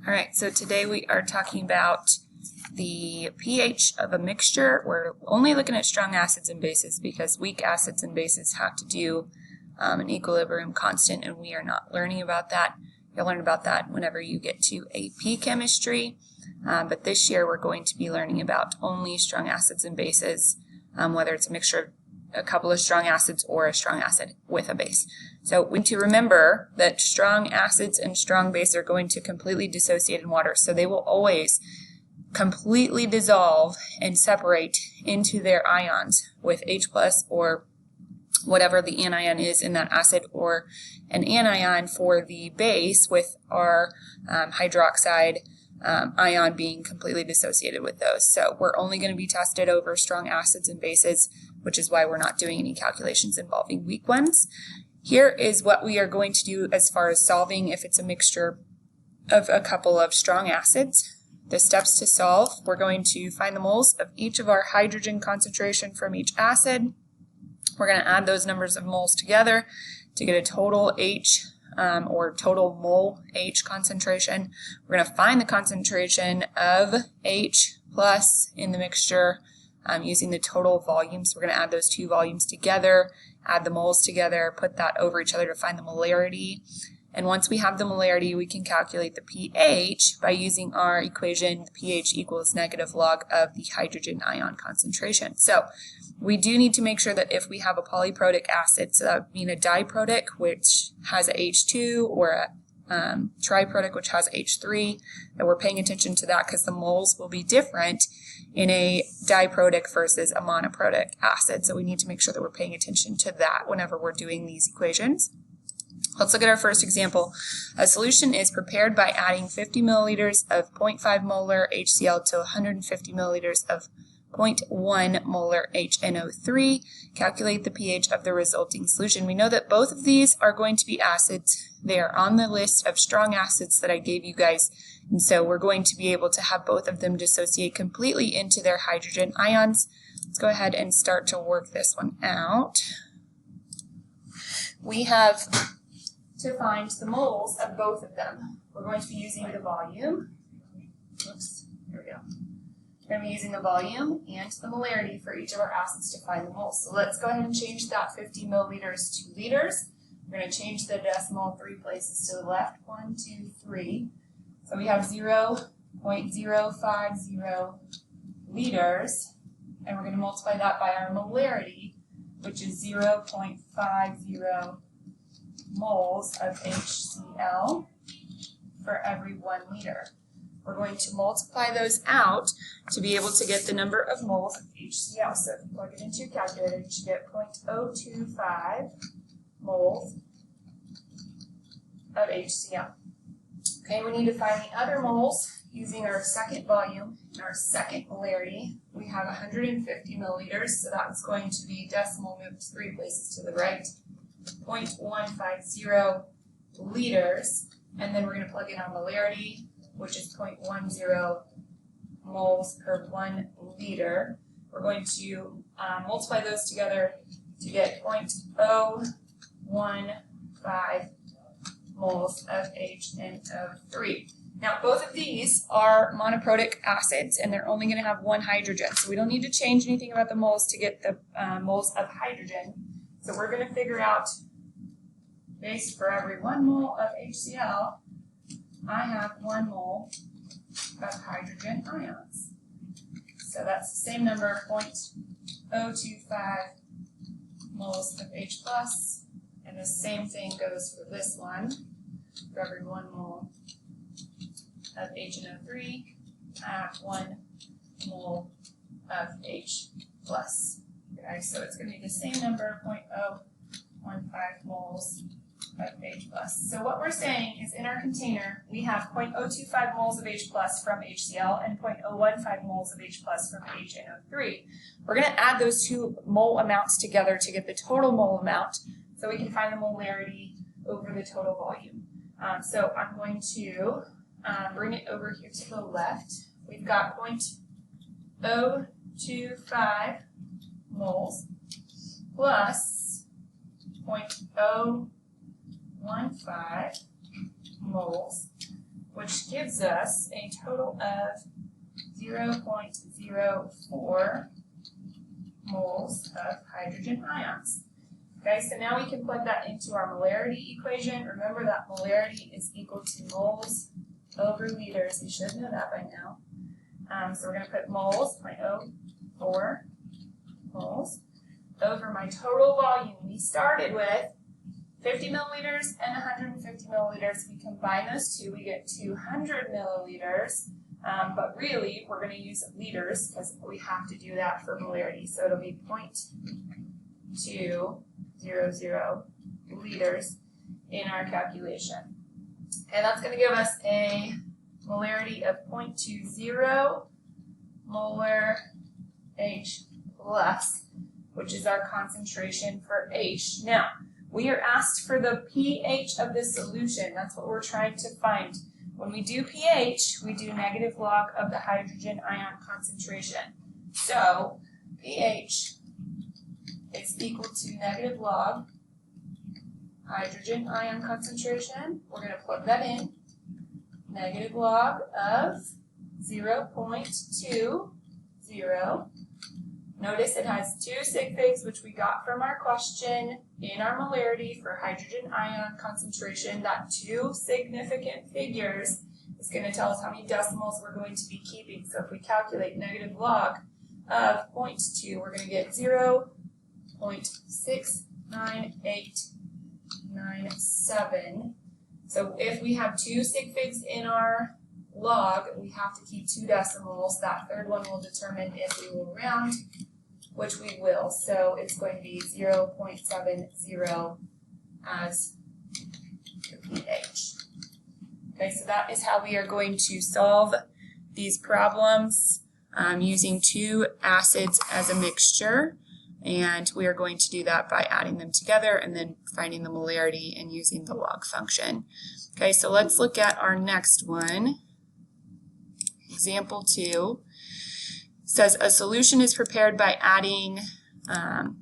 All right, so today we are talking about the pH of a mixture. We're only looking at strong acids and bases because weak acids and bases have to do an equilibrium constant, and we are not learning about that. You'll learn about that whenever you get to AP chemistry, but this year we're going to be learning about only strong acids and bases, whether it's a mixture of a couple of strong acids or a strong acid with a base. So we need to remember that strong acids and strong bases are going to completely dissociate in water, so they will always completely dissolve and separate into their ions with H plus or whatever the anion is in that acid, or an anion for the base with our hydroxide ion being completely dissociated with those. So we're only going to be tested over strong acids and bases, which is why we're not doing any calculations involving weak ones. Here is what we are going to do as far as solving if it's a mixture of a couple of strong acids. The steps to solve: we're going to find the moles of each of our hydrogen concentration from each acid. We're going to add those numbers of moles together to get a total H or total mole H concentration. We're going to find the concentration of H plus in the mixture using the total volume. So we're going to add those two volumes together, add the moles together, put that over each other to find the molarity. And once we have the molarity, we can calculate the pH by using our equation, the pH equals negative log of the hydrogen ion concentration. So we do need to make sure that if we have a polyprotic acid, so that would mean a diprotic, which has a H2, or a triprotic, which has H3, that we're paying attention to that because the moles will be different in a diprotic versus a monoprotic acid. So we need to make sure that we're paying attention to that whenever we're doing these equations. Let's look at our first example. A solution is prepared by adding 50 milliliters of 0.5 molar HCl to 150 milliliters of 0.1 molar HNO3. Calculate the pH of the resulting solution. We know that both of these are going to be acids. They are on the list of strong acids that I gave you guys, and so we're going to be able to have both of them dissociate completely into their hydrogen ions. Let's go ahead and start to work this one out. We have to find the moles of both of them. We're going to be using the volume. Oops, here we go. We're going to be using the volume and the molarity for each of our acids to find the moles. So let's go ahead and change that 50 milliliters to liters. We're going to change the decimal 3 places to the left. 1, 2, 3. So we have 0.050 liters, and we're going to multiply that by our molarity, which is 0.50 moles of HCl for every 1 liter. We're going to multiply those out to be able to get the number of moles of HCl. So if you plug it into your calculator, you should get 0.025 moles of HCl. Okay, we need to find the other moles using our second volume and our second molarity. We have 150 milliliters, so that's going to be decimal moved 3 places to the right. 0.150 liters, and then we're going to plug in our molarity, which is 0.10 moles per 1 liter. We're going to multiply those together to get 0.015 moles of HNO3. Now, both of these are monoprotic acids, and they're only going to have one hydrogen, so we don't need to change anything about the moles to get the moles of hydrogen. So we're going to figure out, based for every 1 mole of HCl, I have 1 mole of hydrogen ions. So that's the same number, 0.025 moles of H plus, and the same thing goes for this one. For every 1 mole of HNO3, I have 1 mole of H plus. Okay, so it's going to be the same number, 0.015 moles of H plus. So what we're saying is in our container, we have 0.025 moles of H plus from HCl and 0.015 moles of H plus from HNO3. We're going to add those two mole amounts together to get the total mole amount, so we can find the molarity over the total volume. So I'm going to bring it over here to the left. We've got 0.025 moles plus 0.015 moles which gives us a total of 0.04 moles of hydrogen ions. Okay, so now we can plug that into our molarity equation. Remember that molarity is equal to moles over liters. You should know that by now. So we're going to put moles, 0.04 moles, over my total volume. We started with 50 milliliters and 150 milliliters. We combine those two, we get 200 milliliters. But really, we're going to use liters because we have to do that for molarity. So it'll be 0.200 liters in our calculation. And that's going to give us a molarity of 0.20 molar H plus, which is our concentration for H. Now, we are asked for the pH of this solution. That's what we're trying to find. When we do pH, we do negative log of the hydrogen ion concentration. So pH is equal to negative log hydrogen ion concentration. We're going to plug that in. Negative log of 0.20. Notice it has two sig figs, which we got from our question in our molarity for hydrogen ion concentration. That two significant figures is going to tell us how many decimals we're going to be keeping. So if we calculate negative log of 0.2, we're going to get 0.69897. So if we have two sig figs in our log, we have to keep two decimals. That third one will determine if we will round, which we will. So it's going to be 0.70 as the pH. Okay, so that is how we are going to solve these problems using two acids as a mixture. And we are going to do that by adding them together and then finding the molarity and using the log function. Okay, so let's look at our next one. Example 2 says a solution is prepared by adding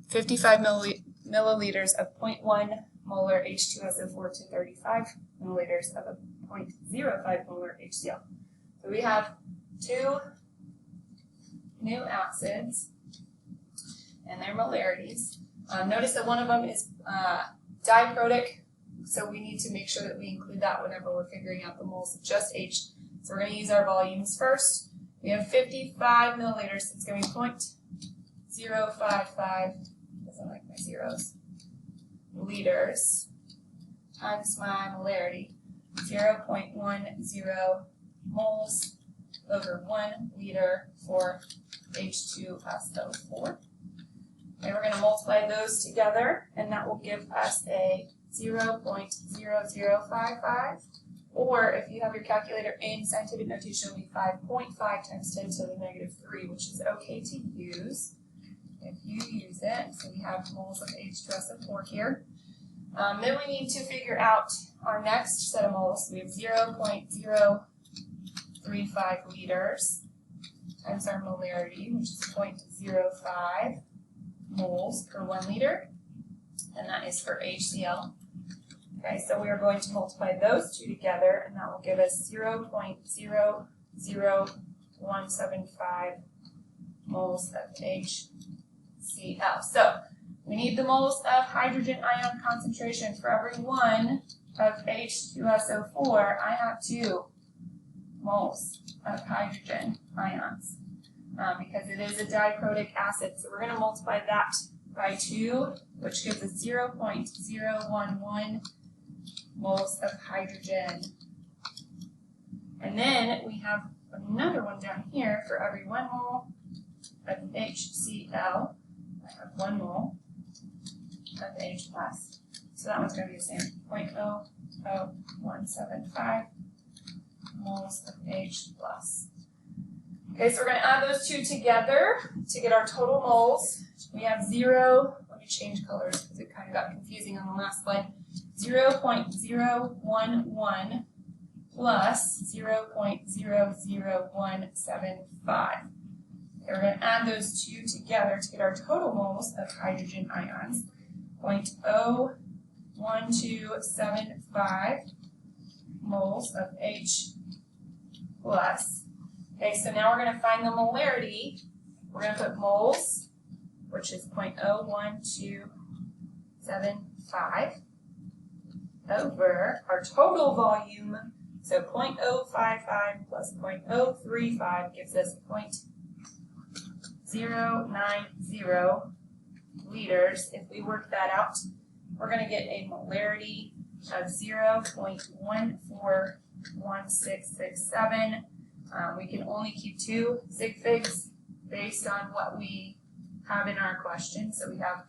55 milliliters of 0.1 molar H2SO4 to 35 milliliters of a 0.05 molar HCl. So we have two new acids and their molarities. Notice that one of them is diprotic, so we need to make sure that we include that whenever we're figuring out the moles of just H. So we're going to use our volumes first. We have 55 milliliters, so it's going to be 0.055, doesn't like my zeros, liters times my molarity, 0.10 moles over 1 liter for H2SO4. And we're going to multiply those together, and that will give us a 0.0055. Or if you have your calculator in scientific notation, it'll be 5.5 times 10 to the negative 3, which is okay to use if you use it. So we have moles of H2SO4 here. Then we need to figure out our next set of moles. We have 0.035 liters times our molarity, which is 0.05 moles per 1 liter, and that is for HCl. Okay, so we are going to multiply those two together, and that will give us 0.00175 moles of HCl. So we need the moles of hydrogen ion concentration. For every one of H2SO4, I have 2 moles of hydrogen ions because it is a diprotic acid. So we're going to multiply that by 2, which gives us 0.011 moles of hydrogen. And then we have another one down here. For every 1 mole of HCl, I have 1 mole of H plus. So that one's going to be the same, 0.00175 moles of H plus. Okay, so we're going to add those two together to get our total moles. We have 0, let me change colors because it kind of got confusing on the last slide, 0.011 plus 0.00175. We're going to add those two together to get our total moles of hydrogen ions, 0.01275 moles of H plus. Okay, so now we're going to find the molarity. We're going to put moles, which is 0.01275, over our total volume. So 0.055 plus 0.035 gives us 0.090 liters. If we work that out, we're going to get a molarity of 0.141667. We can only keep 2 sig figs based on what we have in our question. So we have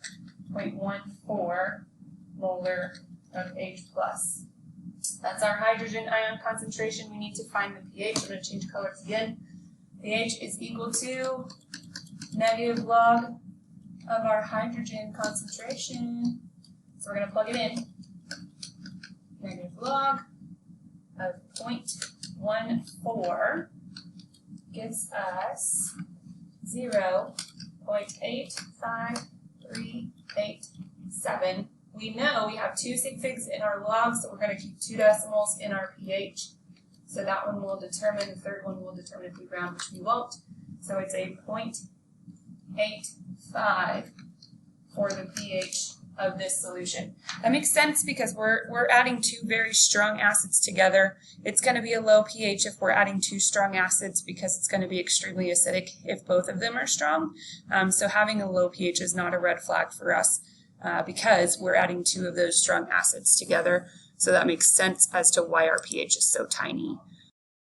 0.14 molar of H plus. That's our hydrogen ion concentration. We need to find the pH. I'm going to change colors again. pH is equal to negative log of our hydrogen concentration. So we're going to plug it in. Negative log of 0.14 gives us 0.85387. We know we have 2 sig figs in our log, so we're going to keep 2 decimals in our pH. So that one will determine, the third one will determine if we round, which we won't. So it's a 0.85 for the pH of this solution. That makes sense because we're adding 2 very strong acids together. It's going to be a low pH if we're adding 2 strong acids because it's going to be extremely acidic if both of them are strong. So having a low pH is not a red flag for us because we're adding 2 of those strong acids together. So that makes sense as to why our pH is so tiny.